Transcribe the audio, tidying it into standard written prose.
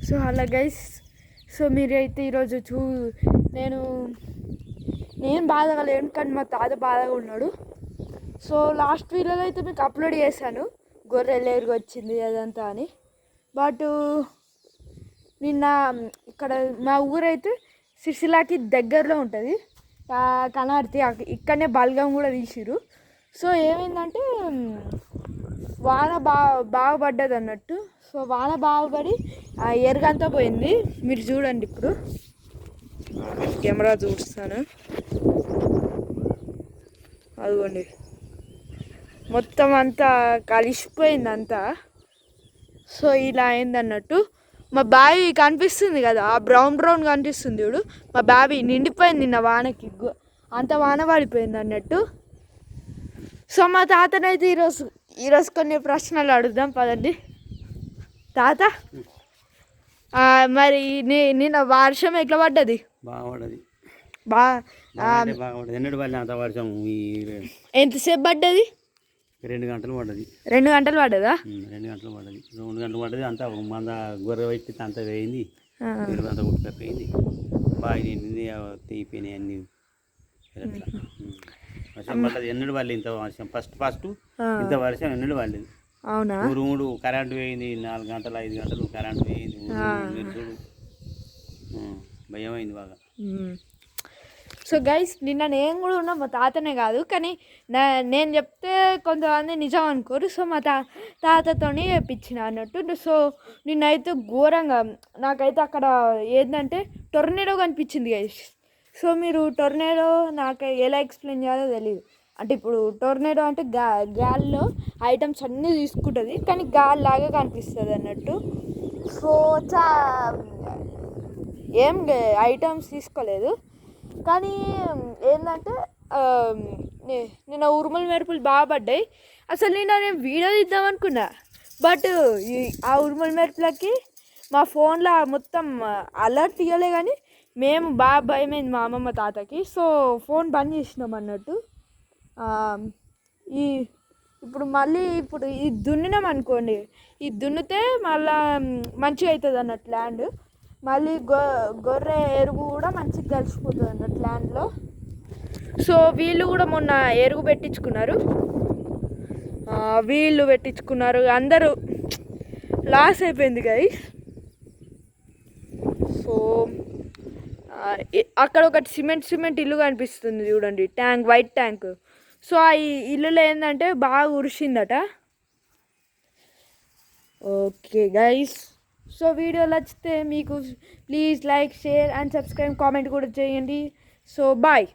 So అలా guys, so మీరైతే ఈరోజు నేను బాధగా లేను, కానీ మా తాత బాధగా ఉన్నాడు. సో లాస్ట్ వీడియోలో అయితే మీకు అప్లోడ్ చేశాను గొర్రెలు ఎరుగు వచ్చింది అదంతా అని. బట్ నిన్న ఇక్కడ మా ఊరైతే సిరిసిల్లాకి దగ్గరలో ఉంటుంది, కనార్తి, ఇక్కడనే బల్గం కూడా తీసిరు. సో ఏమైందంటే వాన బాగా పడ్డది అన్నట్టు. సో వాన బాగా పడి ఎరుగంతా పోయింది. మీరు చూడండి, ఇప్పుడు కెమెరా చూస్తాను, అదిగోండి మొత్తం అంతా కలిసిపోయింది అంతా. సో ఇలా అయింది అన్నట్టు. మా బావి కనిపిస్తుంది కదా, ఆ బ్రౌన్ కనిపిస్తుంది చూడు, మా బావి నిండిపోయింది నిన్న వానకి, అంత వాన పడిపోయింది అన్నట్టు. సో మా తాతనైతే ఈరోజు కొన్ని ప్రశ్నలు అడుగుదాం పదండి. తాత, మరి నిన్న వర్షం ఎట్లా పడ్డది? బాగా పడ్డది. ఎంతసేపు పడ్డది? 2 గంటలు పడ్డది. 2 గంటలు పడ్డదా? 2 గంటలు పడ్డది. 2 గంటలు పడ్డది. అంతా మన గొర్రె పెట్టి అంతా వేయింది, అంతా ఉట్టుకపోయింది, బాగా నిండింది, తీయిపోయినాయి అన్ని. వర్షం పడ్డది. ఎన్నడు పడలేదు ఇంత వర్షం. ఫస్ట్ ఇంత వర్షం ఎన్నడు పడలేదు. అవునా? ఊరు కరెంటు పోయింది, 4 గంటలు 5 గంటలు కరెంటు పోయింది. చూడు, భయం అయింది బాగా. సో గైస్, నిన్న నేను కూడా ఉన్నా, మా తాతనే కాదు, కానీ నేను చెప్తే కొంతమంది నిజం అనుకోరు. సో మా తాతతోనే చెప్పించిన అన్నట్టు. సో నిన్నైతే ఘోరంగా నాకైతే అక్కడ ఏంటంటే టొర్నేడో కనిపించింది గైస్. సో మీరు టొర్నేడో నాకు ఎలా ఎక్స్ప్లెయిన్ చేయాలో తెలియదు. అంటే ఇప్పుడు టొర్నేడో అంటే గాల్లో ఐటమ్స్ అన్నీ తీసుకుంటుంది, కానీ గాల్లాగా కనిపిస్తుంది అన్నట్టు. సో ఏం ఐటమ్స్ తీసుకోలేదు, కానీ ఏంటంటే నిన్న ఉరుములు మెరుపులు బాగా పడ్డాయి. అసలు నేను వీడియో తీద్దాం అనుకున్నా, బట్ ఆ ఉరుముల మెరుపులకి మా ఫోన్లో మొత్తం అలర్ట్ తీయలే, కానీ మేము బాగా భయమైంది మా అమ్మమ్మ తాతకి. సో ఫోన్ బంద్ చేసినాం అన్నట్టు. ఇప్పుడు మళ్ళీ ఈ దున్నినాం అనుకోండి, ఈ దున్నితే మళ్ళా మంచిగా అవుతుంది అన్నట్టు ల్యాండ్. మళ్ళీ గొర్రె ఎరుగు కూడా మంచిగా కలిసిపోతుంది అన్నట్టు ల్యాండ్లో. సో వీళ్ళు కూడా మొన్న ఎరుగు పెట్టించుకున్నారు, అందరూ లాస్ అయిపోయింది గైస్. సో అక్కడ ఒకటి సిమెంట్ ఇల్లు కనిపిస్తుంది చూడండి, వైట్ ట్యాంక్. సో ఆ ఇల్లులో ఏంటంటే బాగా ఉరిసిందట. ఓకే గైస్, సో వీడియో నచ్చితే మీకు please like, share and subscribe, comment కూడా చేయండి. So bye.